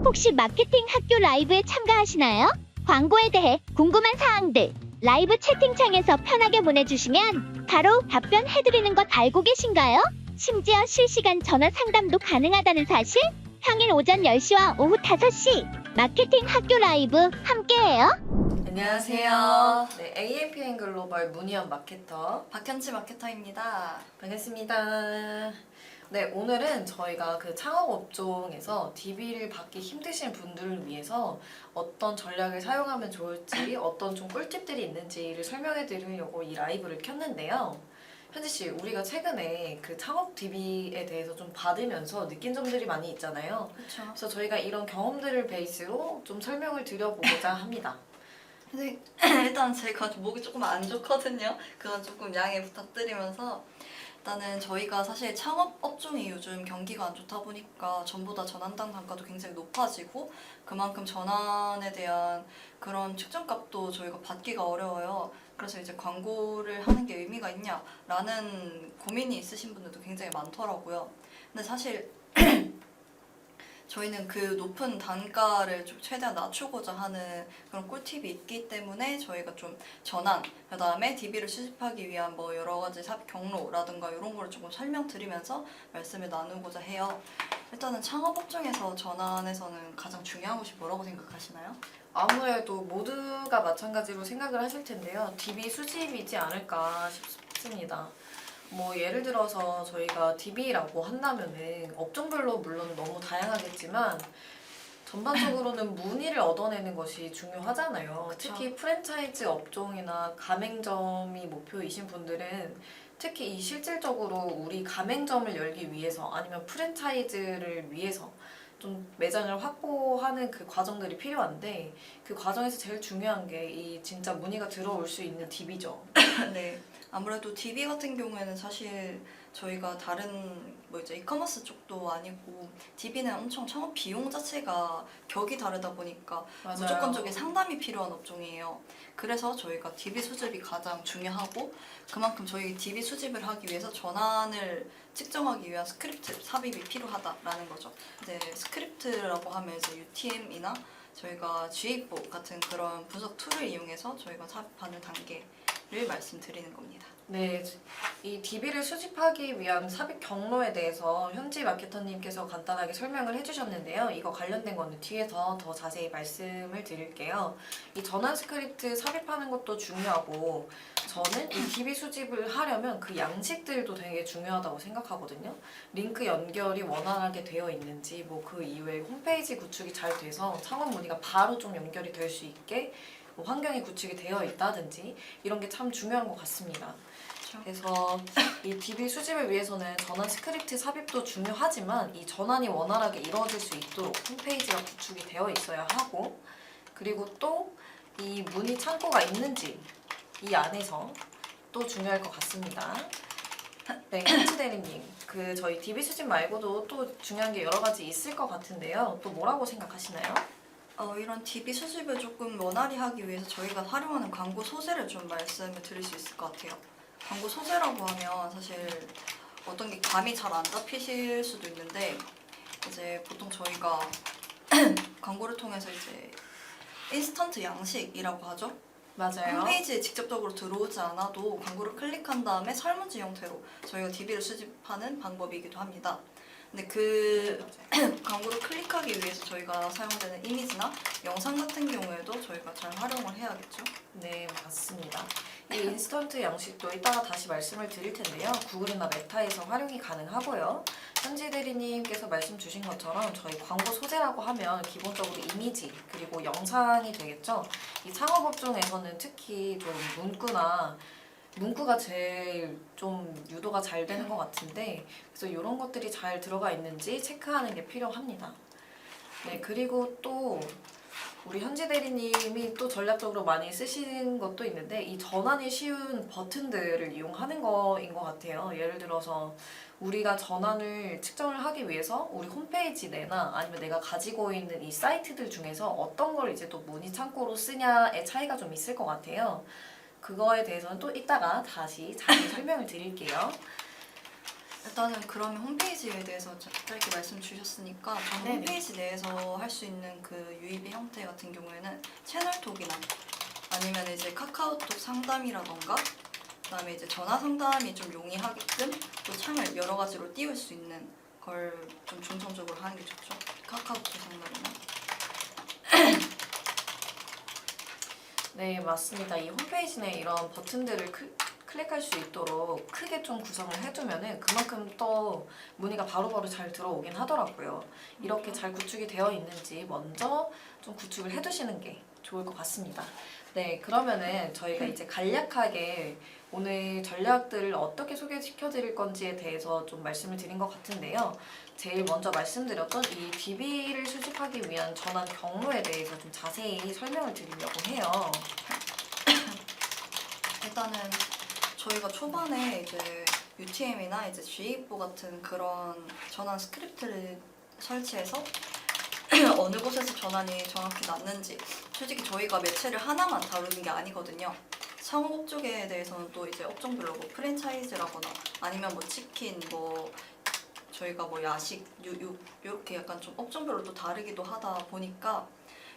혹시 마케팅 학교 라이브에 참가하시나요? 광고에 대해 궁금한 사항들 라이브 채팅창에서 편하게 보내주시면 바로 답변해드리는 것 알고 계신가요? 심지어 실시간 전화 상담도 가능하다는 사실? 평일 오전 10시와 오후 5시 마케팅 학교 라이브 함께해요. 안녕하세요. 네, AMPN 글로벌 문희연 마케터 박현지 마케터입니다. 반갑습니다. 네, 오늘은 저희가 그 창업 업종에서 DB를 받기 힘드신 분들을 위해서 어떤 전략을 사용하면 좋을지, 어떤 좀 꿀팁들이 있는지를 설명해 드리려고 이 라이브를 켰는데요. 현지 씨, 우리가 최근에 그 창업 DB에 대해서 좀 받으면서 느낀 점들이 많이 있잖아요. 그렇죠. 그래서 저희가 이런 경험들을 베이스로 좀 설명을 드려보고자 합니다. 근데 일단 제가 목이 조금 안 좋거든요. 그건 조금 양해 부탁드리면서 일단은 저희가 사실 창업 업종이 요즘 경기가 안 좋다 보니까 전보다 전환당 단가도 굉장히 높아지고 그만큼 전환에 대한 그런 측정값도 저희가 받기가 어려워요. 그래서 이제 광고를 하는 게 의미가 있냐라는 고민이 있으신 분들도 굉장히 많더라고요. 근데 사실 저희는 그 높은 단가를 좀 최대한 낮추고자 하는 그런 꿀팁이 있기 때문에 저희가 좀 전환, 그 다음에 DB를 수집하기 위한 뭐 여러 가지 삽입 경로라든가 이런 거를 조금 설명드리면서 말씀을 나누고자 해요. 일단은 창업 업종에서 전환에서는 가장 중요한 것이 뭐라고 생각하시나요? 아무래도 모두가 마찬가지로 생각을 하실 텐데요. DB 수집이지 않을까 싶습니다. 뭐 예를 들어서 저희가 DB라고 한다면은 업종별로 물론 너무 다양하겠지만 전반적으로는 문의를 얻어내는 것이 중요하잖아요. 그쵸. 특히 프랜차이즈 업종이나 가맹점이 목표이신 분들은 특히 이 실질적으로 우리 가맹점을 열기 위해서 아니면 프랜차이즈를 위해서 좀 매장을 확보하는 그 과정들이 필요한데 그 과정에서 제일 중요한 게 이 진짜 문의가 들어올 수 있는 DB죠. 네. 아무래도 DB 같은 경우에는 사실 저희가 다른 뭐 이제 이커머스 쪽도 아니고 DB는 엄청 창업 비용 자체가 격이 다르다 보니까 맞아요. 무조건적인 상담이 필요한 업종이에요. 그래서 저희가 DB 수집이 가장 중요하고 그만큼 저희 DB 수집을 하기 위해서 전환을 측정하기 위한 스크립트 삽입이 필요하다라는 거죠. 이제 스크립트라고 하면 이제 UTM이나 저희가 G보 같은 그런 분석 툴을 이용해서 저희가 삽입하는 단계를 말씀드리는 겁니다. 네, 이 DB를 수집하기 위한 삽입 경로에 대해서 현지 마케터님께서 간단하게 설명을 해주셨는데요. 이거 관련된 거는 뒤에서 더 자세히 말씀을 드릴게요. 이 전환 스크립트 삽입하는 것도 중요하고 저는 이 DB 수집을 하려면 그 양식들도 되게 중요하다고 생각하거든요. 링크 연결이 원활하게 되어 있는지 뭐 그 이외에 홈페이지 구축이 잘 돼서 창업 문의가 바로 좀 연결이 될 수 있게 뭐 환경이 구축이 되어 있다든지 이런 게 참 중요한 것 같습니다. 그래서 이 DB 수집을 위해서는 전환 스크립트 삽입도 중요하지만 이 전환이 원활하게 이루어질 수 있도록 홈페이지가 구축이 되어 있어야 하고 그리고 또 이 문의 창고가 있는지 이 안에서 또 중요할 것 같습니다. 네, 현지 대리님, 그 저희 DB 수집 말고도 또 중요한 게 여러 가지 있을 것 같은데요. 또 뭐라고 생각하시나요? 이런 DB 수집을 조금 원활히 하기 위해서 저희가 활용하는 광고 소재를 좀 말씀을 드릴 수 있을 것 같아요. 광고 소재라고 하면 사실 어떤 게 감이 잘 안 잡히실 수도 있는데 이제 보통 저희가 광고를 통해서 이제 인스턴트 양식이라고 하죠. 맞아요. 홈페이지에 직접적으로 들어오지 않아도 광고를 클릭한 다음에 설문지 형태로 저희가 DB를 수집하는 방법이기도 합니다. 근데 그 광고를 클릭하기 위해서 저희가 사용되는 이미지나 영상 같은 경우에도 저희가 잘 활용을 해야겠죠. 네, 맞습니다. 이 인스턴트 양식도 이따가 다시 말씀을 드릴 텐데요. 구글이나 메타에서 활용이 가능하고요. 현지 대리님께서 말씀 주신 것처럼 저희 광고 소재라고 하면 기본적으로 이미지 그리고 영상이 되겠죠. 이 창업업종에서는 특히 좀 문구가 제일 좀 유도가 잘 되는 것 같은데 그래서 이런 것들이 잘 들어가 있는지 체크하는 게 필요합니다. 네, 그리고 또 우리 현지 대리님이 또 전략적으로 많이 쓰시는 것도 있는데 이 전환이 쉬운 버튼들을 이용하는 거인 것 같아요. 예를 들어서 우리가 전환을 측정을 하기 위해서 우리 홈페이지 내나 아니면 내가 가지고 있는 이 사이트들 중에서 어떤 걸 이제 또 문의 창고로 쓰냐의 차이가 좀 있을 것 같아요. 그거에 대해서는 또 이따가 다시 자세히 설명을 드릴게요. 일단은 그러면 홈페이지에 대해서 짧게 말씀 주셨으니까 저는 네네. 홈페이지 내에서 할 수 있는 그 유입의 형태 같은 경우에는 채널톡이나 아니면 이제 카카오톡 상담이라던가 그다음에 이제 전화 상담이 좀 용이하게끔 또 창을 여러 가지로 띄울 수 있는 걸 좀 중점적으로 하는 게 좋죠. 카카오톡 상담이나. 네, 맞습니다. 이 홈페이지 내 이런 버튼들을 클릭할 수 있도록 크게 좀 구성을 해두면은 그만큼 또 문의가 바로바로 잘 들어오긴 하더라고요. 이렇게 잘 구축이 되어 있는지 먼저 좀 구축을 해두시는 게 좋을 것 같습니다. 네, 그러면은 저희가 이제 간략하게 오늘 전략들을 어떻게 소개시켜 드릴 건지에 대해서 좀 말씀을 드린 것 같은데요. 제일 먼저 말씀드렸던 이 DB를 수집하기 위한 전환 경로에 대해서 좀 자세히 설명을 드리려고 해요. 일단은 저희가 초반에 이제 UTM이나 이제 GA4 같은 그런 전환 스크립트를 설치해서 어느 곳에서 전환이 정확히 났는지 솔직히 저희가 매체를 하나만 다루는 게 아니거든요. 창업 쪽에 대해서는 또 이제 업종별로 뭐 프랜차이즈라거나 아니면 뭐 치킨 뭐 저희가 뭐 야식 요렇게 약간 좀 업종별로 또 다르기도 하다 보니까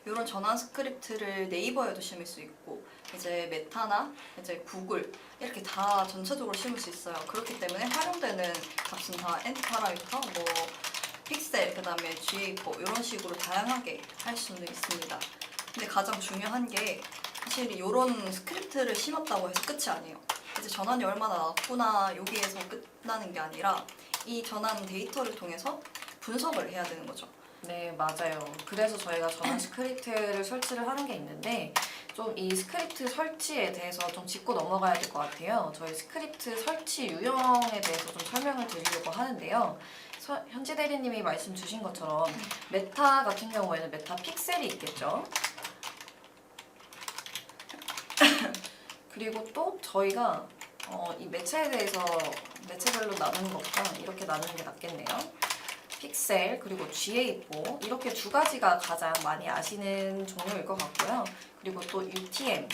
이런 전환 스크립트를 네이버에도 심을 수 있고 이제 메타나 이제 구글 이렇게 다 전체적으로 심을 수 있어요. 그렇기 때문에 활용되는 값은 다 엔티 파라미터, 뭐 픽셀, 그다음에 GA4 이런 식으로 다양하게 할 수는 있습니다. 근데 가장 중요한 게 사실 이런 스크립트를 심었다고 해서 끝이 아니에요. 이제 전환이 얼마나 났구나 여기에서 끝나는 게 아니라 이 전환 데이터를 통해서 분석을 해야 되는 거죠. 네, 맞아요. 그래서 저희가 전환 스크립트를 설치를 하는 게 있는데 좀 이 스크립트 설치에 대해서 좀 짚고 넘어가야 될 것 같아요. 저희 스크립트 설치 유형에 대해서 좀 설명을 드리려고 하는데요. 현지 대리님이 말씀 주신 것처럼 메타 같은 경우에는 메타 픽셀이 있겠죠. 그리고 또 저희가 이 매체에 대해서 매체별로 나누는 것보다 이렇게 나누는 게 낫겠네요. 픽셀 그리고 GA4 이렇게 두 가지가 가장 많이 아시는 종류일 것 같고요. 그리고 또 UTM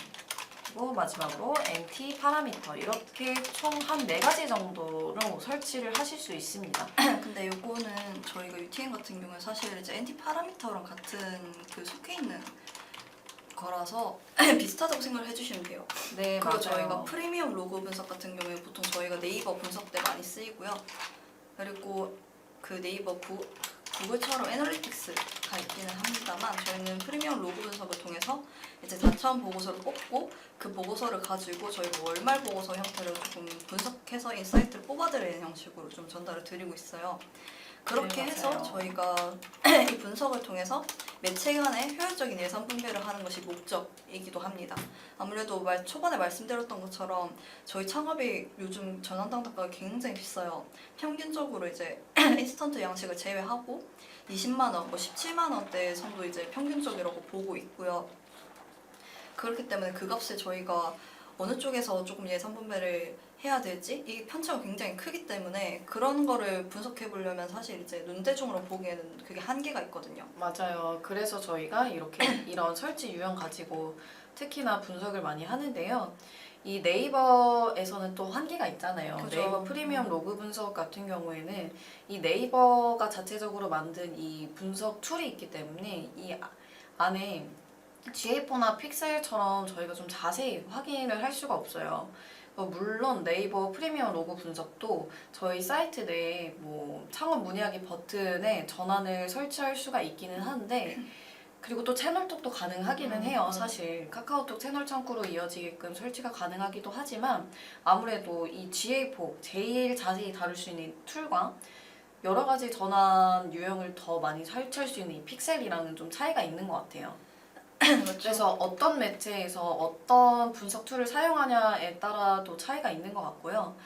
그리고 마지막으로 NT 파라미터 이렇게 총 한 4가지 정도로 설치를 하실 수 있습니다. 근데 요거는 저희가 UTM 같은 경우는 사실 이제 엔티 파라미터랑 같은 그 속해 있는 거라서 비슷하다고 생각을 해주시면 돼요. 네, 그리고 맞아요. 저희가 프리미엄 로그 분석 같은 경우에 보통 저희가 네이버 분석 때 많이 쓰이고요. 그리고 그 네이버 구글처럼 애널리틱스가 있기는 합니다만 저희는 프리미엄 로그 분석을 통해서 이제 다차원 보고서를 뽑고 그 보고서를 가지고 저희가 월말 보고서 형태로 조금 분석해서 인사이트를 뽑아드리는 형식으로 좀 전달을 드리고 있어요. 그렇게 네, 해서 맞아요. 저희가 이 분석을 통해서 매체 간의 효율적인 예산 분배를 하는 것이 목적이기도 합니다. 아무래도 초반에 말씀드렸던 것처럼 저희 창업이 요즘 전환당 단가가 굉장히 비싸요. 평균적으로 이제 인스턴트 양식을 제외하고 20만 원, 뭐 17만 원대 정도 이제 평균적이라고 보고 있고요. 그렇기 때문에 그 값을 저희가 어느 쪽에서 조금 예산 분배를 해야 될지 이 편차가 굉장히 크기 때문에 그런 거를 분석해 보려면 사실 이제 눈대중으로 보기에는 그게 한계가 있거든요. 맞아요. 그래서 저희가 이렇게 이런 설치 유형 가지고 특히나 분석을 많이 하는데요. 이 네이버에서는 또 한계가 있잖아요. 그죠. 네이버 프리미엄 로그 분석 같은 경우에는 이 네이버가 자체적으로 만든 이 분석 툴이 있기 때문에 이 안에 GA4나 픽셀처럼 저희가 좀 자세히 확인을 할 수가 없어요. 물론 네이버 프리미엄 로그 분석도 저희 사이트 내에 뭐 창업 문의하기 버튼에 전환을 설치할 수가 있기는 한데 그리고 또 채널톡도 가능하기는 해요. 사실 카카오톡 채널 창구로 이어지게끔 설치가 가능하기도 하지만 아무래도 이 GA4 제일 자세히 다룰 수 있는 툴과 여러 가지 전환 유형을 더 많이 설치할 수 있는 이 픽셀이랑은 좀 차이가 있는 것 같아요. 그래서 어떤 매체에서 어떤 분석 툴을 사용하냐에 따라도 차이가 있는 것 같고요.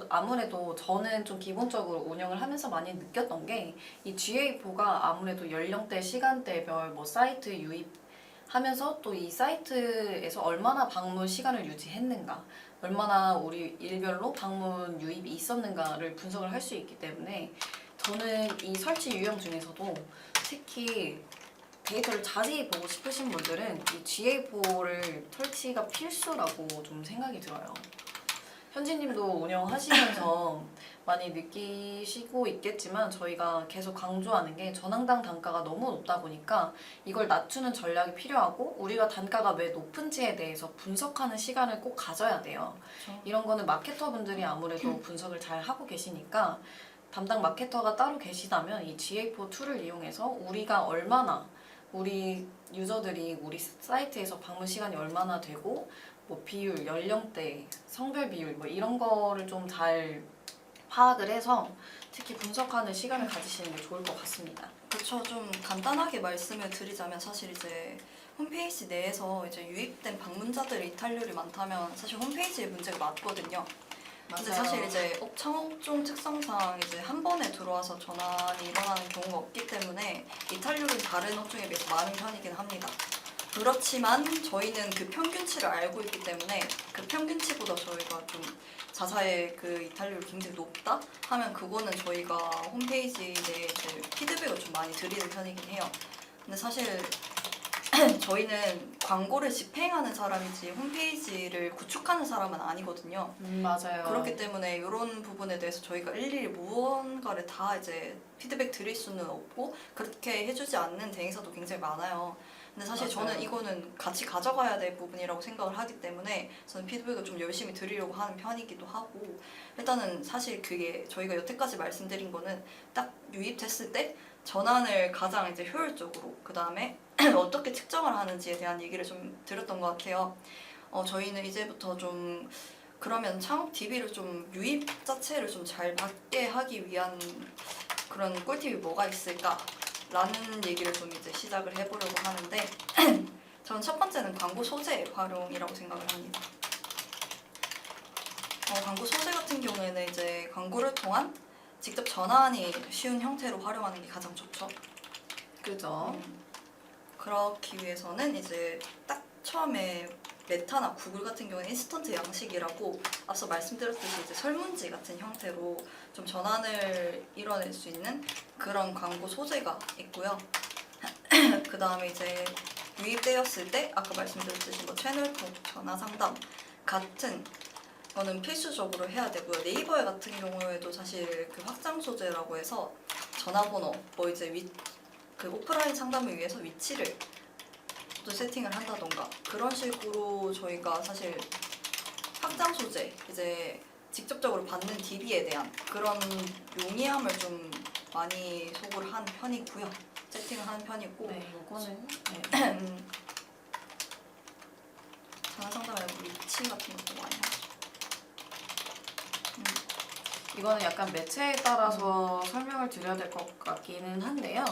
아무래도 저는 좀 기본적으로 운영을 하면서 많이 느꼈던 게 이 GA4가 아무래도 연령대, 시간대별 뭐 사이트 유입하면서 또 이 사이트에서 얼마나 방문 시간을 유지했는가, 얼마나 우리 일별로 방문 유입이 있었는가를 분석을 할 수 있기 때문에 저는 이 설치 유형 중에서도 특히 데이터를 자세히 보고 싶으신 분들은 이 GA4를 설치가 필수라고 좀 생각이 들어요. 현지님도 운영하시면서 많이 느끼시고 있겠지만 저희가 계속 강조하는 게 전항당 단가가 너무 높다 보니까 이걸 낮추는 전략이 필요하고 우리가 단가가 왜 높은지에 대해서 분석하는 시간을 꼭 가져야 돼요. 그렇죠. 이런 거는 마케터분들이 아무래도 분석을 잘 하고 계시니까 담당 마케터가 따로 계시다면 이 GA4 툴을 이용해서 우리가 얼마나 우리 유저들이 우리 사이트에서 방문 시간이 얼마나 되고 뭐 비율, 연령대, 성별 비율 뭐 이런 거를 좀 잘 파악을 해서 특히 분석하는 시간을 가지시는 게 좋을 것 같습니다. 그렇죠. 좀 간단하게 말씀을 드리자면 사실 이제 홈페이지 내에서 이제 유입된 방문자들의 이탈률이 많다면 사실 홈페이지의 문제가 맞거든요. 근데 사실 이제 창업종 특성상 이제 한 번에 들어와서 전환이 일어나는 경우가 없기 때문에 이탈률은 다른 업종에 비해서 많은 편이긴 합니다. 그렇지만 저희는 그 평균치를 알고 있기 때문에 그 평균치보다 저희가 좀 자사의 그 이탈률이 굉장히 높다 하면 그거는 저희가 홈페이지 내에 이제 피드백을 좀 많이 드리는 편이긴 해요. 근데 사실 저희는 광고를 집행하는 사람이지 홈페이지를 구축하는 사람은 아니거든요. 맞아요. 그렇기 때문에 이런 부분에 대해서 저희가 일일이 무언가를 다 이제 피드백 드릴 수는 없고 그렇게 해주지 않는 대행사도 굉장히 많아요. 근데 사실 맞아요. 저는 이거는 같이 가져가야 될 부분이라고 생각을 하기 때문에 저는 피드백을 좀 열심히 드리려고 하는 편이기도 하고 일단은 사실 그게 저희가 여태까지 말씀드린 거는 딱 유입됐을 때 전환을 가장 이제 효율적으로 그 다음에 어떻게 측정을 하는지에 대한 얘기를 좀 드렸던 것 같아요. 저희는 이제부터 좀 그러면 창업 DB를 좀 유입 자체를 좀 잘 받게 하기 위한 그런 꿀팁이 뭐가 있을까? 라는 얘기를 좀 이제 시작을 해보려고 하는데 저는 첫 번째는 광고 소재 활용이라고 생각을 합니다. 광고 소재 같은 경우에는 이제 광고를 통한 직접 전환이 쉬운 형태로 활용하는 게 가장 좋죠. 그죠. 그렇기 위해서는 이제 딱 처음에 메타나 구글 같은 경우는 인스턴트 양식이라고 앞서 말씀드렸듯이 이제 설문지 같은 형태로 좀 전환을 이뤄낼 수 있는 그런 광고 소재가 있고요. 그 다음에 이제 유입되었을 때 아까 말씀드렸듯이 뭐 채널 톡, 전화 상담 같은 거는 필수적으로 해야 되고요. 네이버 같은 경우에도 사실 그 확장 소재라고 해서 전화번호 뭐 이제 그 오프라인 상담을 위해서 위치를 또 세팅을 한다던가 그런 식으로 저희가 사실 확장 소재 이제 직접적으로 받는 DB에 대한 그런 용이함을 좀 많이 소구를 한 편이고요. 세팅을 하는 편이고 네, 요거는 네. 전화 상담에 위치 같은 것도 많이 하죠. 이거는 약간 매체에 따라서 설명을 드려야 될 것 같기는 한데요.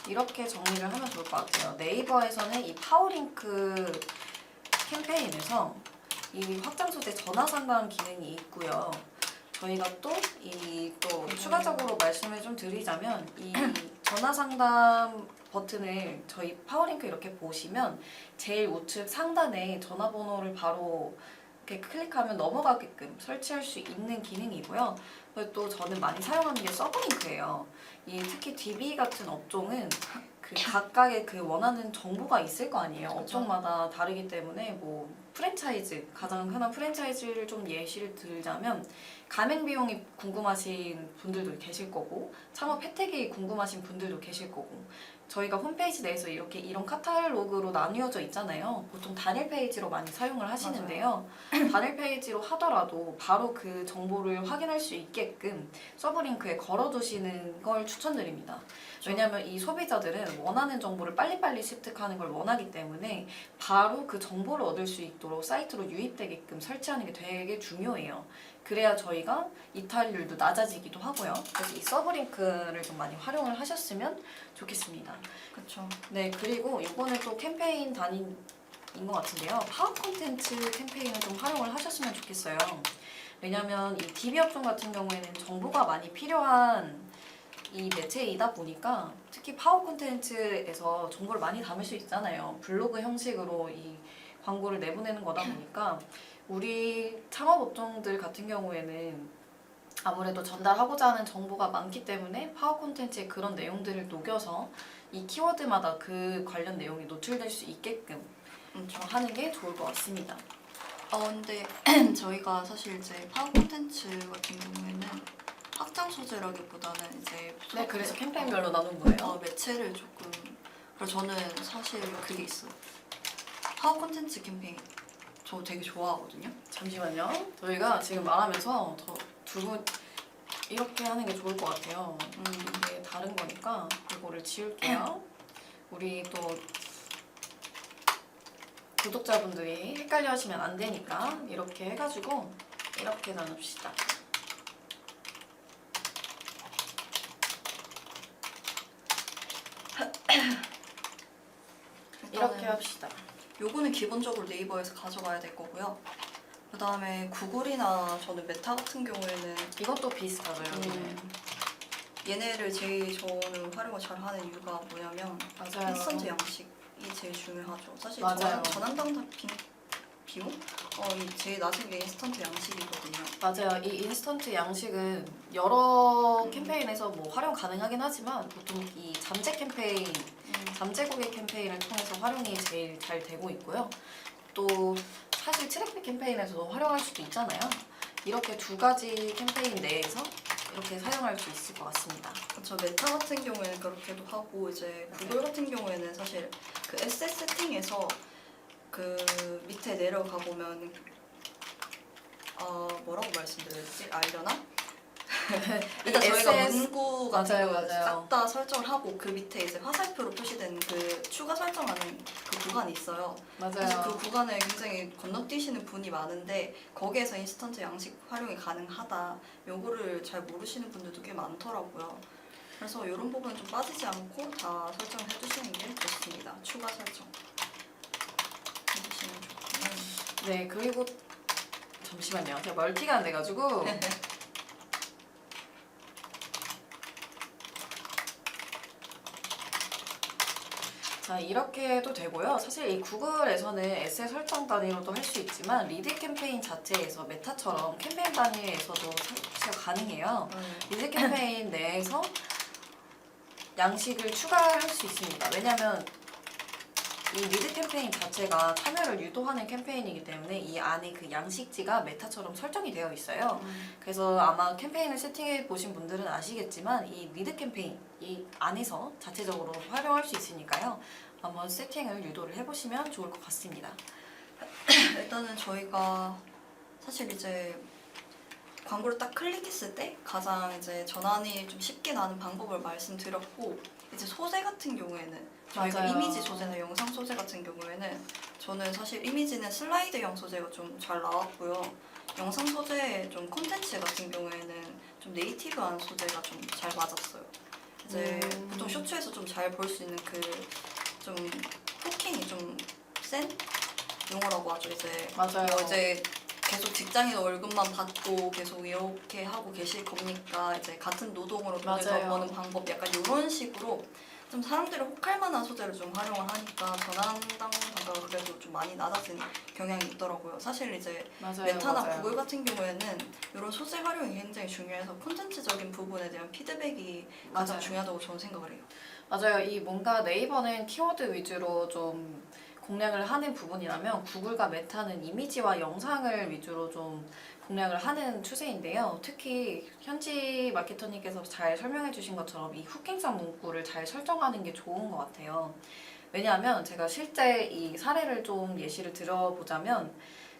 이렇게 정리를 하면 좋을 것 같아요. 네이버에서는 이 파워링크 캠페인에서 이 확장 소재 전화 상담 기능이 있고요. 저희가 또 추가적으로 말씀을 좀 드리자면 이 전화 상담 버튼을 저희 파워링크 이렇게 보시면 제일 우측 상단에 전화번호를 바로 이렇게 클릭하면 넘어가게끔 설치할 수 있는 기능이고요. 그리고 또 저는 많이 사용하는 게 서브링크예요. 이 특히 DB 같은 업종은 그 각각의 그 원하는 정보가 있을 거 아니에요. 업종마다 다르기 때문에 뭐 프랜차이즈, 가장 흔한 프랜차이즈를 좀 예시를 들자면 가맹 비용이 궁금하신 분들도 계실 거고 창업 혜택이 궁금하신 분들도 계실 거고 저희가 홈페이지 내에서 이렇게 이런 카탈로그로 나뉘어져 있잖아요. 보통 단일 페이지로 많이 사용을 하시는데요. 단일 페이지로 하더라도 바로 그 정보를 확인할 수 있게끔 서브링크에 걸어두시는 걸 추천드립니다. 왜냐하면 이 소비자들은 원하는 정보를 빨리빨리 습득하는 걸 원하기 때문에 바로 그 정보를 얻을 수 있도록 사이트로 유입되게끔 설치하는 게 되게 중요해요. 그래야 저희가 이탈률도 낮아지기도 하고요. 그래서 이 서브링크를 좀 많이 활용을 하셨으면 좋겠습니다. 그렇죠. 네, 그리고 이번에 또 캠페인 단위인 것 같은데요. 파워 콘텐츠 캠페인을 좀 활용을 하셨으면 좋겠어요. 왜냐면 이 DB 업종 같은 경우에는 정보가 많이 필요한 이 매체이다 보니까 특히 파워 콘텐츠에서 정보를 많이 담을 수 있잖아요. 블로그 형식으로 이 광고를 내보내는 거다 보니까 우리 창업 업종들 같은 경우에는 아무래도 전달하고자 하는 정보가 많기 때문에 파워 콘텐츠에 그런 내용들을 녹여서 이 키워드마다 그 관련 내용이 노출될 수 있게끔 하는 게 좋을 것 같습니다. 근데 저희가 사실 이제 파워 콘텐츠 같은 경우에는 확장 소재라기보다는 이제 네, 그래서 캠페인별로 나눈 거예요. 매체를 조금 그래서 저는 사실 그게 있어요. 파워 콘텐츠 캠페인 저 되게 좋아하거든요. 잠시만요. 저희가 지금 말하면서 두 분 이렇게 하는 게 좋을 것 같아요. 이게 다른 거니까 이거를 지울게요. 우리 또 구독자분들이 헷갈려 하시면 안 되니까 이렇게 해가지고 이렇게 나눕시다. 이렇게 합시다. 요거는 기본적으로 네이버에서 가져가야 될 거고요. 그 다음에 구글이나 저는 메타 같은 경우에는 이것도 비슷하죠, 여기는. 얘네를 제일 저는 활용을 잘 하는 이유가 뭐냐면 맞아요. 인스턴트 양식이 제일 중요하죠. 사실 맞아요. 전환당 비용? 이 제일 낮은 게 인스턴트 양식이거든요. 맞아요. 이 인스턴트 양식은 여러 캠페인에서 뭐 활용 가능하긴 하지만 보통 이 잠재 캠페인, 잠재 고객 캠페인을 통해서 활용이 제일 잘 되고 있고요. 또 사실 트래픽 캠페인에서도 활용할 수도 있잖아요. 이렇게 두 가지 캠페인 내에서 이렇게 사용할 수 있을 것 같습니다. 저 메타 같은 경우에는 그렇게도 하고 이제 구글 같은 경우에는 사실 그 SS 세팅에서 그 밑에 내려가 보면 뭐라고 말씀드렸지? 알려나? 일단 저희가 SS 문구 같은 맞아요, 거 맞아요. 싹 다 설정을 하고 그 밑에 이제 화살표로 표시된 그 추가 설정하는 그 구간이 있어요. 그래서 그 맞아요. 구간을 굉장히 건너뛰시는 분이 많은데 거기에서 인스턴트 양식 활용이 가능하다. 요거를 잘 모르시는 분들도 꽤 많더라고요. 그래서 이런 부분은 좀 빠지지 않고 다 설정을 해주시는 게 좋습니다. 추가 설정 해주시면 좋고요. 네, 그리고 잠시만요. 제가 멀티가 안 돼가지고 자, 이렇게 해도 되고요. 사실 이 구글에서는 에세 설정 단위로도 할 수 있지만 리드 캠페인 자체에서 메타처럼 캠페인 단위에서도 설치가 가능해요. 리드 캠페인 내에서 양식을 추가할 수 있습니다. 왜냐하면 이 리드 캠페인 자체가 참여를 유도하는 캠페인이기 때문에 이 안에 그 양식지가 메타처럼 설정이 되어 있어요. 그래서 아마 캠페인을 세팅해 보신 분들은 아시겠지만 이 리드 캠페인 이 안에서 자체적으로 활용할 수 있으니까요. 한번 세팅을 유도를 해보시면 좋을 것 같습니다. 일단은 저희가 사실 이제 광고를 딱 클릭했을 때 가장 이제 전환이 좀 쉽게 나는 방법을 말씀드렸고 이제 소재 같은 경우에는 저희가 맞아요. 이미지 소재나 영상 소재 같은 경우에는 저는 사실 이미지는 슬라이드형 소재가 좀 잘 나왔고요. 영상 소재 좀 콘텐츠 같은 경우에는 좀 네이티브한 소재가 좀 잘 맞았어요. 이제 보통 쇼츠에서 좀 잘 볼 수 있는 그 좀 후킹이 좀 센 용어라고 하죠. 이제 맞아요. 이제 계속 직장인 월급만 받고 계속 이렇게 하고 계실 겁니까? 이제 같은 노동으로 돈을 더 맞아요. 버는 방법 약간 이런 식으로 좀 사람들을 혹할 만한 소재를 좀 활용을 하니까 전환당 단가가 그래도 좀 많이 낮아진 경향이 있더라고요. 사실 이제 맞아요. 메타나 맞아요. 구글 같은 경우에는 이런 소재 활용이 굉장히 중요해서 콘텐츠적인 부분에 대한 피드백이 가장 맞아요. 중요하다고 저는 생각을 해요. 맞아요. 이 뭔가 네이버는 키워드 위주로 좀 공략을 하는 부분이라면 구글과 메타는 이미지와 영상을 위주로 좀 공략을 하는 추세인데요. 특히 현지 마케터님께서 잘 설명해 주신 것처럼 이 후킹성 문구를 잘 설정하는 게 좋은 것 같아요. 왜냐하면 제가 실제 이 사례를 좀 예시를 들어보자면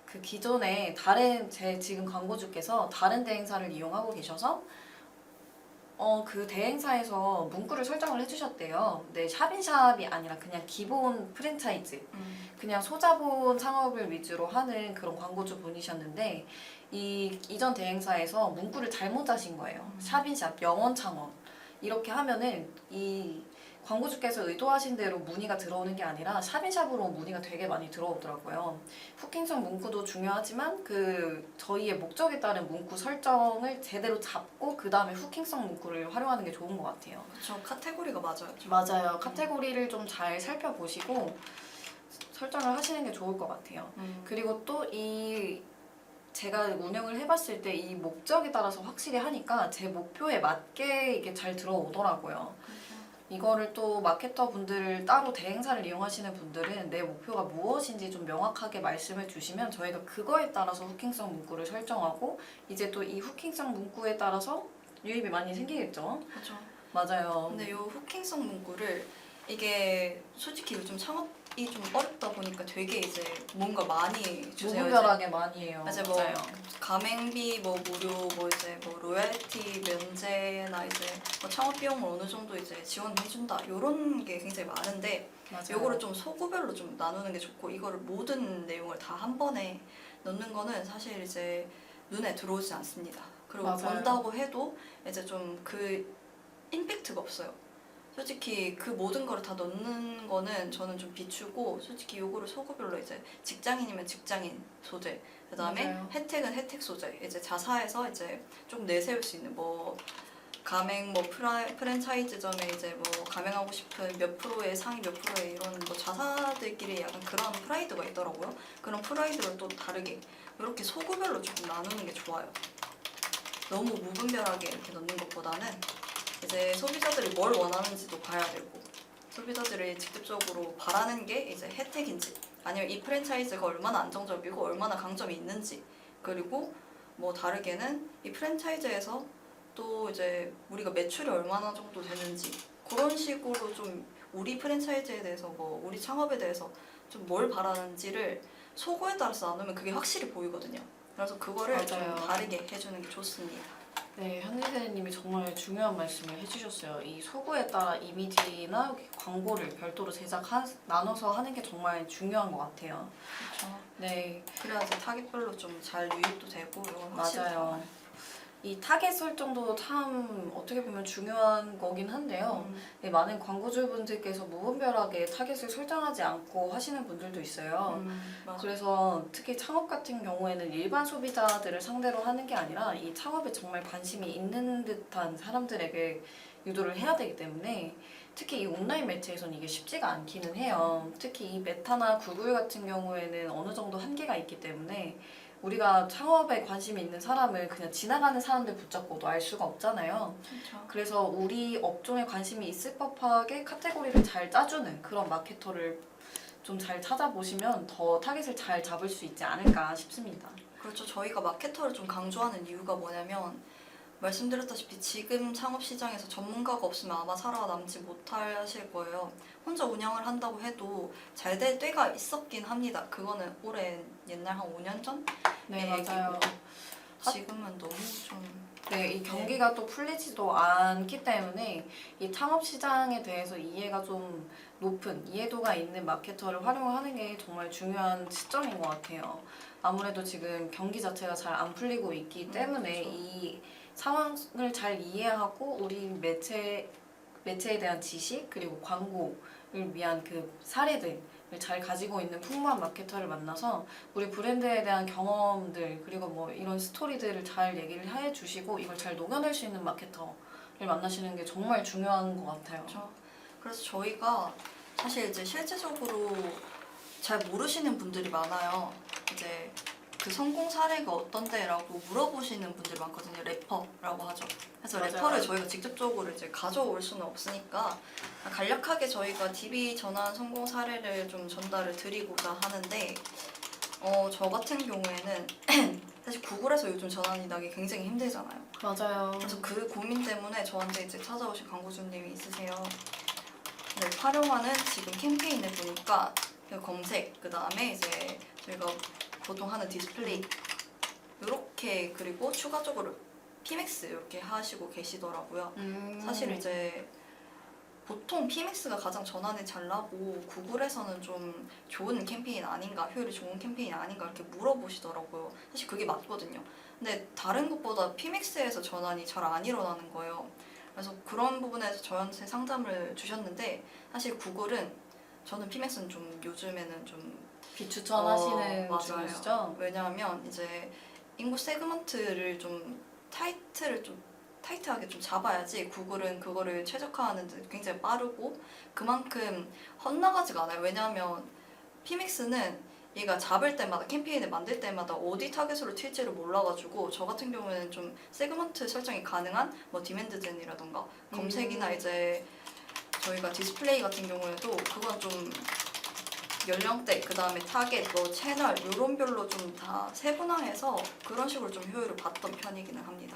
그 기존에 다른 제 지금 광고주께서 다른 대행사를 이용하고 계셔서 그 대행사에서 문구를 설정을 해주셨대요. 근데 샵인샵이 아니라 그냥 기본 프랜차이즈, 그냥 소자본 창업을 위주로 하는 그런 광고주 분이셨는데 이전 대행사에서 문구를 잘못 짜신 거예요. 샵인샵, 영원 창업 이렇게 하면은 이 광고주께서 의도하신 대로 문의가 들어오는 게 아니라 샵인샵으로 문의가 되게 많이 들어오더라고요. 후킹성 문구도 중요하지만 그 저희의 목적에 따른 문구 설정을 제대로 잡고 그 다음에 후킹성 문구를 활용하는 게 좋은 것 같아요. 그렇죠. 카테고리가 맞아요. 맞아요. 카테고리를 좀 잘 살펴보시고 설정을 하시는 게 좋을 것 같아요. 그리고 또 이 제가 운영을 해봤을 때 이 목적에 따라서 확실히 하니까 제 목표에 맞게 이게 잘 들어오더라고요. 이거를 또 마케터 분들 따로 대행사를 이용하시는 분들은 내 목표가 무엇인지 좀 명확하게 말씀을 주시면 저희가 그거에 따라서 후킹성 문구를 설정하고 이제 또 이 후킹성 문구에 따라서 유입이 많이 생기겠죠? 그렇죠. 맞아요. 근데 이 후킹성 문구를 이게 솔직히 요즘 창업이 좀 어렵다 보니까 되게 이제 뭔가 많이 주세요. 무분별하게 많이 해요. 이제 뭐 맞아요. 가맹비 뭐 무료 뭐 이제 뭐 로열티 면제나 이제 뭐 창업 비용을 어느 정도 이제 지원해준다 이런 게 굉장히 많은데 맞아요. 요거를 좀 소구별로 좀 나누는 게 좋고 이거를 모든 내용을 다 한 번에 넣는 거는 사실 이제 눈에 들어오지 않습니다. 그리고 맞아요. 본다고 해도 이제 좀 그 임팩트가 없어요. 솔직히 그 모든 거를 다 넣는 거는 저는 좀 비추고 솔직히 요거를 소구별로 이제 직장인이면 직장인 소재 그다음에 맞아요. 혜택은 혜택 소재 이제 자사에서 이제 좀 내세울 수 있는 뭐 가맹 뭐 프랜차이즈점에 이제 뭐 가맹하고 싶은 몇 프로의 상위 몇 프로의 이런 뭐 자사들끼리 약간 그런 프라이드가 있더라고요. 그런 프라이드를 또 다르게 이렇게 소구별로 조금 나누는 게 좋아요. 너무 무분별하게 이렇게 넣는 것보다는 이제 소비자들이 뭘 원하는지도 봐야 되고 소비자들이 직접적으로 바라는 게 이제 혜택인지 아니면 이 프랜차이즈가 얼마나 안정적이고 얼마나 강점이 있는지 그리고 뭐 다르게는 이 프랜차이즈에서 또 이제 우리가 매출이 얼마나 정도 되는지 그런 식으로 좀 우리 프랜차이즈에 대해서 뭐 우리 창업에 대해서 좀 뭘 바라는지를 소구에 따라서 나누면 그게 확실히 보이거든요. 그래서 그거를 맞아요. 좀 다르게 해주는 게 좋습니다. 네, 현지세님이 정말 중요한 말씀을 해주셨어요. 이 소구에 따라 이미지나 광고를 별도로 나눠서 하는 게 정말 중요한 것 같아요. 그렇죠. 네, 그래야지 타깃별로 좀 잘 유입도 되고 이건 확실히 맞아요. 달라요. 이 타겟 설정도 참 어떻게 보면 중요한 거긴 한데요. 음, 네, 많은 광고주분들께서 무분별하게 타겟을 설정하지 않고 하시는 분들도 있어요. 맞아. 그래서 특히 창업 같은 경우에는 일반 소비자들을 상대로 하는 게 아니라 이 창업에 정말 관심이 있는 듯한 사람들에게 유도를 해야 되기 때문에 특히 이 온라인 매체에서는 이게 쉽지가 않기는 해요. 특히 이 메타나 구글 같은 경우에는 어느 정도 한계가 있기 때문에 우리가 창업에 관심이 있는 사람을 그냥 지나가는 사람들 붙잡고도 알 수가 없잖아요. 그렇죠. 그래서 우리 업종에 관심이 있을 법하게 카테고리를 잘 짜주는 그런 마케터를 좀 잘 찾아보시면 더 타겟을 잘 잡을 수 있지 않을까 싶습니다. 그렇죠. 저희가 마케터를 좀 강조하는 이유가 뭐냐면 말씀드렸다시피 지금 창업 시장에서 전문가가 없으면 아마 살아남지 못하실 거예요. 혼자 운영을 한다고 해도 잘 될 때가 있었긴 합니다. 그거는 옛날 한 5년 전? 네, 얘기고 맞아요. 지금은 너무 좀 네, 이 경기가 또 풀리지도 않기 때문에 이 창업 시장에 대해서 이해가 좀 높은, 이해도가 있는 마케터를 활용하는 게 정말 중요한 시점인 것 같아요. 아무래도 지금 경기 자체가 잘 안 풀리고 있기 때문에 그렇죠. 이 상황을 잘 이해하고 우리 매체에 대한 지식 그리고 광고를 위한 그 사례들을 잘 가지고 있는 풍부한 마케터를 만나서 우리 브랜드에 대한 경험들 그리고 뭐 이런 스토리들을 잘 얘기를 해주시고 이걸 잘 녹여낼 수 있는 마케터를 만나시는 게 정말 중요한 것 같아요. 그렇죠. 그래서 저희가 사실 이제 실제적으로 잘 모르시는 분들이 많아요. 이제 그 성공 사례가 어떤데라고 물어보시는 분들이 많거든요. 레퍼라고 하죠. 그래서 맞아요. 레퍼를 저희가 직접적으로 이제 가져올 수는 없으니까 간략하게 저희가 DB 전환 성공 사례를 좀 전달을 드리고자 하는데 저 같은 경우에는 사실 구글에서 요즘 전환이 나기 굉장히 힘들잖아요. 맞아요. 그래서 그 고민 때문에 저한테 이제 찾아오신 광고주님이 있으세요. 네, 활용하는 지금 캠페인을 보니까 그 검색, 그 다음에 이제 저희가 보통 하는 디스플레이 이렇게 그리고 추가적으로 PMAX 이렇게 하시고 계시더라고요. 사실 이제 보통 PMAX가 가장 전환이 잘 나고 구글에서는 좀 좋은 캠페인 아닌가, 효율이 좋은 캠페인 아닌가 이렇게 물어보시더라고요. 사실 그게 맞거든요. 근데 다른 것보다 PMAX에서 전환이 잘 안 일어나는 거예요. 그래서 그런 부분에서 저한테 상담을 주셨는데 사실 구글은 저는 PMAX는 좀 요즘에는 좀 비추천하시는 맞아요. 중이시죠? 왜냐하면 이제 인구 세그먼트를 좀 타이트하게 좀 잡아야지 구글은 그거를 최적화하는 데 굉장히 빠르고 그만큼 헛나가지가 않아요. 왜냐하면 PMAX는 얘가 잡을 때마다 캠페인을 만들 때마다 어디 타겟으로 튈지를 몰라가지고 저 같은 경우에는 좀 세그먼트 설정이 가능한 뭐 디맨드 젠이라던가 검색이나 이제 저희가 디스플레이 같은 경우에도 그건 좀 연령대, 그 다음에 타겟, 뭐 채널 이런 별로 좀 다 세분화해서 그런 식으로 좀 효율을 봤던 편이기는 합니다.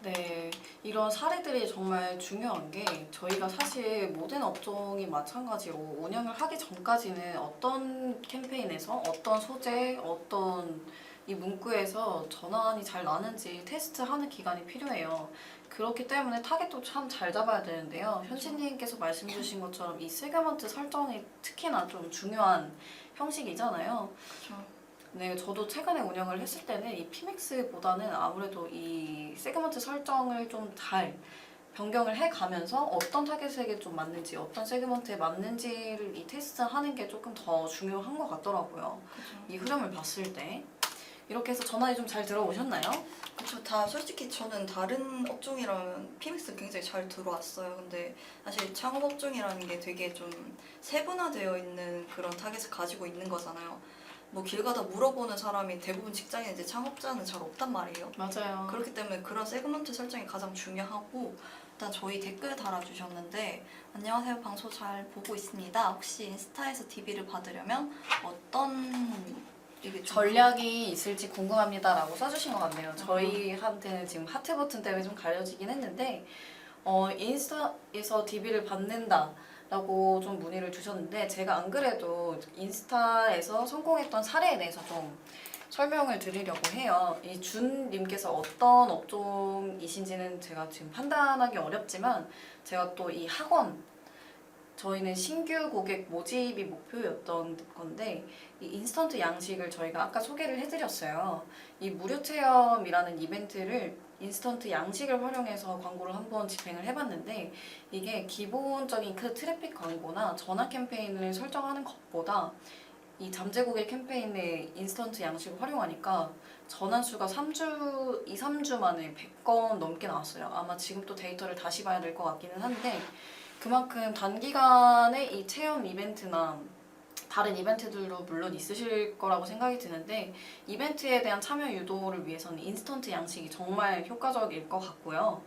네, 이런 사례들이 정말 중요한 게 저희가 사실 모든 업종이 마찬가지로 운영을 하기 전까지는 어떤 캠페인에서 어떤 소재, 어떤 이 문구에서 전환이 잘 나는지 테스트하는 기간이 필요해요. 그렇기 때문에 타겟도 참 잘 잡아야 되는데요. 현신님께서 말씀 주신 것처럼 이 세그먼트 설정이 특히나 좀 중요한 형식이잖아요. 그렇죠. 네, 저도 최근에 운영을 했을 때는 이 피맥스보다는 아무래도 이 세그먼트 설정을 좀 잘 변경을 해가면서 어떤 타겟에게 좀 맞는지, 어떤 세그먼트에 맞는지를 이 테스트하는 게 조금 더 중요한 것 같더라고요. 이 흐름을 봤을 때. 이렇게 해서 전화기 좀 잘 들어오셨나요? 그쵸. 다 솔직히 저는 다른 업종이라면 피믹스 굉장히 잘 들어왔어요. 근데 사실 창업 업종이라는 게 되게 좀 세분화되어 있는 그런 타겟을 가지고 있는 거잖아요. 뭐 길 가다 물어보는 사람이 대부분 직장인인데 창업자는 잘 없단 말이에요. 맞아요. 그렇기 때문에 그런 세그먼트 설정이 가장 중요하고, 일단 저희 댓글 달아주셨는데, 안녕하세요, 방송 잘 보고 있습니다. 혹시 인스타에서 DB를 받으려면 어떤 이게 좀 전략이 있을지 궁금합니다라고 써주신 것 같네요. 저희한테는 지금 하트 버튼 때문에 좀 가려지긴 했는데 인스타에서 DB를 받는다라고 좀 문의를 주셨는데 제가 안 그래도 인스타에서 성공했던 사례에 대해서 좀 설명을 드리려고 해요. 이 준님께서 어떤 업종이신지는 제가 지금 판단하기 어렵지만 제가 또 이 학원 저희는 신규 고객 모집이 목표였던 건데 이 인스턴트 양식을 저희가 아까 소개를 해드렸어요. 이 무료 체험이라는 이벤트를 인스턴트 양식을 활용해서 광고를 한번 집행을 해봤는데 이게 기본적인 그 트래픽 광고나 전화 캠페인을 설정하는 것보다 이 잠재 고객 캠페인에 인스턴트 양식을 활용하니까 전환 수가 3주 만에 100건 넘게 나왔어요. 아마 지금 또 데이터를 다시 봐야 될 것 같기는 한데 그만큼 단기간에 이 체험 이벤트나 다른 이벤트들도 물론 있으실 거라고 생각이 드는데 이벤트에 대한 참여 유도를 위해서는 인스턴트 양식이 정말 효과적일 것 같고요.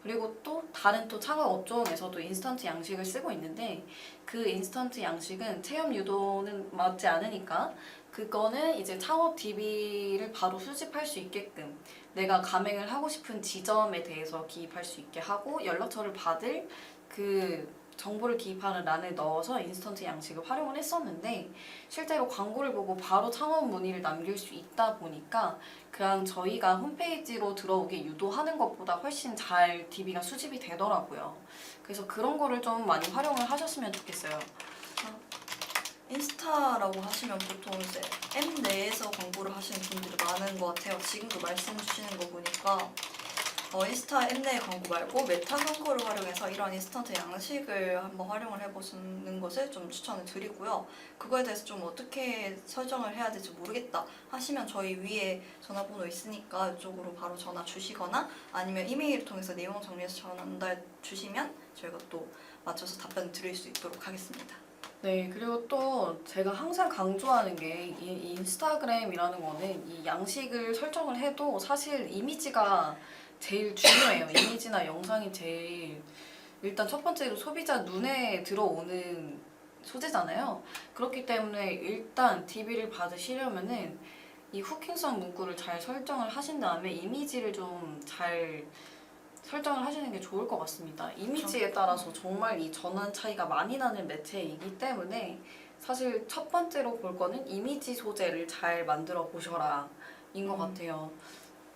그리고 또 다른 또 창업 업종에서도 인스턴트 양식을 쓰고 있는데 그 인스턴트 양식은 체험 유도는 맞지 않으니까 그거는 이제 창업 DB를 바로 수집할 수 있게끔 내가 가맹을 하고 싶은 지점에 대해서 기입할 수 있게 하고 연락처를 받을 그 정보를 기입하는 란에 넣어서 인스턴트 양식을 활용을 했었는데 실제로 광고를 보고 바로 창업 문의를 남길 수 있다 보니까 그냥 저희가 홈페이지로 들어오게 유도하는 것보다 훨씬 잘 DB가 수집이 되더라고요. 그래서 그런 거를 좀 많이 활용을 하셨으면 좋겠어요. 인스타라고 하시면 보통 이제 앱 내에서 광고를 하시는 분들이 많은 것 같아요. 지금도 말씀 주시는 거 보니까 인스타 앱 내 광고 말고 메타 광고를 활용해서 이런 인스턴트 양식을 한번 활용을 해보시는 것을 좀 추천을 드리고요. 그거에 대해서 좀 어떻게 설정을 해야 될지 모르겠다 하시면 저희 위에 전화번호 있으니까 이쪽으로 바로 전화 주시거나 아니면 이메일을 통해서 내용 정리해서 전달 주시면 저희가 또 맞춰서 답변 드릴 수 있도록 하겠습니다. 네, 그리고 또 제가 항상 강조하는 게 이 인스타그램이라는 거는 이 양식을 설정을 해도 사실 이미지가 제일 중요해요. 이미지나 영상이 제일 일단 첫 번째로 소비자 눈에 들어오는 소재잖아요. 그렇기 때문에 일단 DB를 받으시려면은 이 후킹성 문구를 잘 설정을 하신 다음에 이미지를 좀 잘 설정을 하시는 게 좋을 것 같습니다. 이미지에 따라서 정말 이 전환 차이가 많이 나는 매체이기 때문에 사실 첫 번째로 볼 거는 이미지 소재를 잘 만들어 보셔라 인 것 같아요.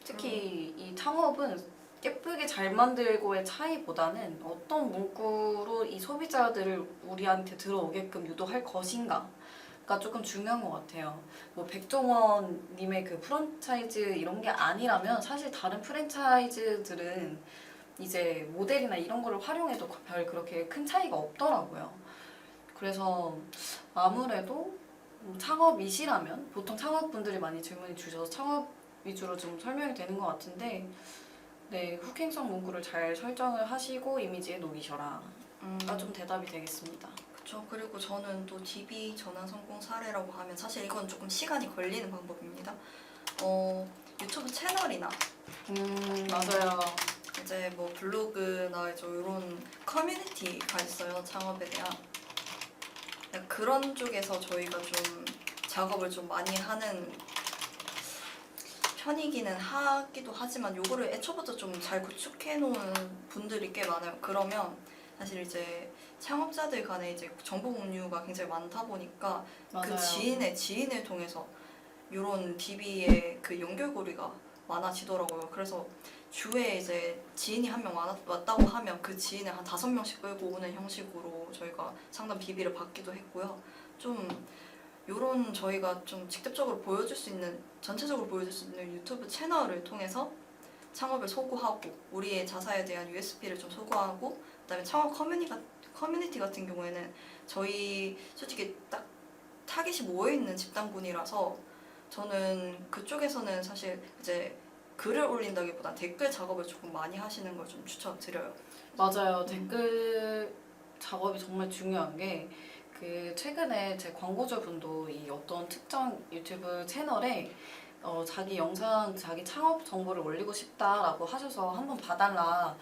특히 이 창업은 예쁘게 잘 만들고의 차이보다는 어떤 문구로 이 소비자들을 우리한테 들어오게끔 유도할 것인가가 조금 중요한 것 같아요. 뭐 백종원님의 그 프랜차이즈 이런 게 아니라면 사실 다른 프랜차이즈들은 이제 모델이나 이런 거를 활용해도 별 그렇게 큰 차이가 없더라고요. 그래서 아무래도 창업이시라면 보통 창업분들이 많이 질문이 주셔서 창업 위주로 좀 설명이 되는 것 같은데 네, 후킹성 문구를 잘 설정을 하시고 이미지에 녹이셔라. 가 좀 대답이 되겠습니다. 그렇죠. 그리고 저는 또 DB 전환 성공 사례라고 하면 사실 이건 조금 시간이 걸리는 방법입니다. 유튜브 채널이나 맞아요. 이제 뭐 블로그나 이제 이런 커뮤니티가 있어요. 창업에 대한 그런 쪽에서 저희가 좀 작업을 좀 많이 하는 편이기는 하기도 하지만 요거를 애초부터 좀 잘 구축해 놓은 분들이 꽤 많아요. 그러면 사실 이제 창업자들 간에 이제 정보 공유가 굉장히 많다 보니까 맞아요. 그 지인을 통해서 요런 DB의 그 연결고리가 많아지더라고요. 그래서 주에 이제 지인이 한 명 왔다고 하면 그 지인을 한 5명씩 끌고 오는 형식으로 저희가 상담 DB를 받기도 했고요. 좀 요런 저희가 좀 직접적으로 보여줄 수 있는, 전체적으로 보여줄 수 있는 유튜브 채널을 통해서 창업을 소구하고 우리의 자사에 대한 USP를 좀 소구하고, 그다음에 창업 커뮤니티 같은 경우에는 저희 솔직히 딱 타깃이 모여있는 집단군이라서 저는 그쪽에서는 사실 이제 글을 올린다기보다 댓글 작업을 조금 많이 하시는 걸 좀 추천드려요. 맞아요. 댓글 작업이 정말 중요한 게 그 최근에 제 광고주분도 이 어떤 특정 유튜브 채널에 자기 영상, 자기 창업 정보를 올리고 싶다라고 하셔서 한번 봐달라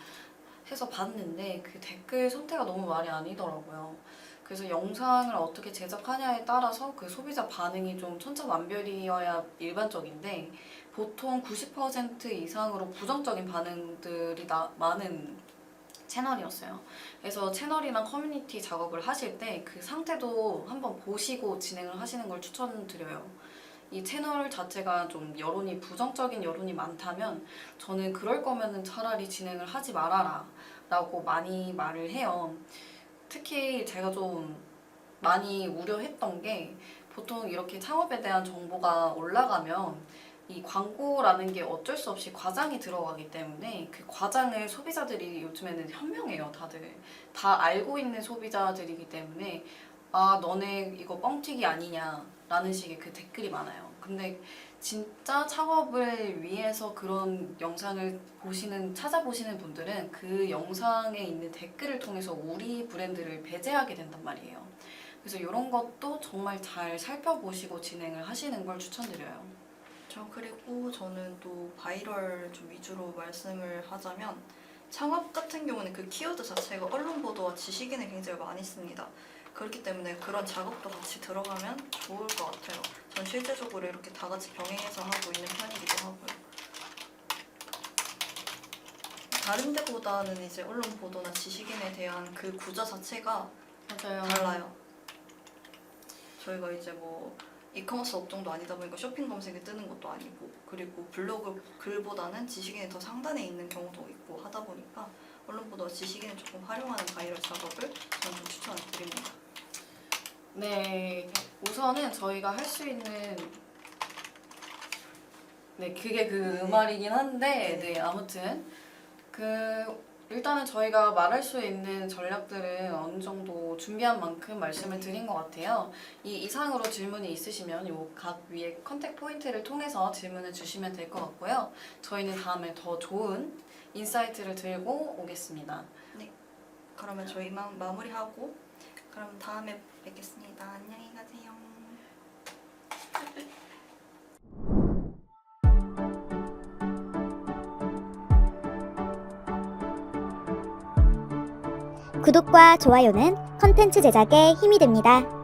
해서 봤는데 그 댓글 선택가 너무 말이 아니더라고요. 그래서 영상을 어떻게 제작하냐에 따라서 그 소비자 반응이 좀 천차만별이어야 일반적인데 보통 90% 이상으로 부정적인 반응들이 많은 채널이었어요. 그래서 채널이랑 커뮤니티 작업을 하실 때 그 상태도 한번 보시고 진행을 하시는 걸 추천드려요. 이 채널 자체가 좀 여론이 부정적인 여론이 많다면 저는 그럴 거면은 차라리 진행을 하지 말아라 라고 많이 말을 해요. 특히 제가 좀 많이 우려했던 게 보통 이렇게 창업에 대한 정보가 올라가면 이 광고라는 게 어쩔 수 없이 과장이 들어가기 때문에 그 과장을 소비자들이 요즘에는 현명해요. 다들 다 알고 있는 소비자들이기 때문에 아 너네 이거 뻥튀기 아니냐 라는 식의 그 댓글이 많아요. 근데 진짜 창업을 위해서 그런 영상을 찾아보시는 분들은 그 영상에 있는 댓글을 통해서 우리 브랜드를 배제하게 된단 말이에요. 그래서 이런 것도 정말 잘 살펴보시고 진행을 하시는 걸 추천드려요. 그리고 저는 또 바이럴 좀 위주로 말씀을 하자면 창업 같은 경우는 그 키워드 자체가 언론 보도와 지식인을 굉장히 많이 씁니다. 그렇기 때문에 그런 작업도 같이 들어가면 좋을 것 같아요. 전 실제적으로 이렇게 다 같이 병행해서 하고 있는 편이기도 하고요. 다른 데보다는 이제 언론 보도나 지식인에 대한 그 구조 자체가 맞아요. 달라요. 저희가 이제 뭐 이커머스 업종도 아니다 보니까 쇼핑 검색에 뜨는 것도 아니고, 그리고 블로그 글보다는 지식인이 더 상단에 있는 경우도 있고 하다 보니까 언론보다 지식인을 조금 활용하는 바이럴 작업을 저는 좀 추천을 드립니다. 네, 우선은 저희가 할 수 있는 그게 그 말이긴 한데 아무튼 일단은 저희가 말할 수 있는 전략들은 어느 정도 준비한 만큼 말씀을 드린 것 같아요. 이 이상으로 질문이 있으시면 요 각 위에 컨택 포인트를 통해서 질문을 주시면 될 것 같고요. 저희는 다음에 더 좋은 인사이트를 들고 오겠습니다. 그러면 저희 마무리하고 그럼 다음에 뵙겠습니다. 안녕히 가세요. 구독과 좋아요는 컨텐츠 제작에 힘이 됩니다.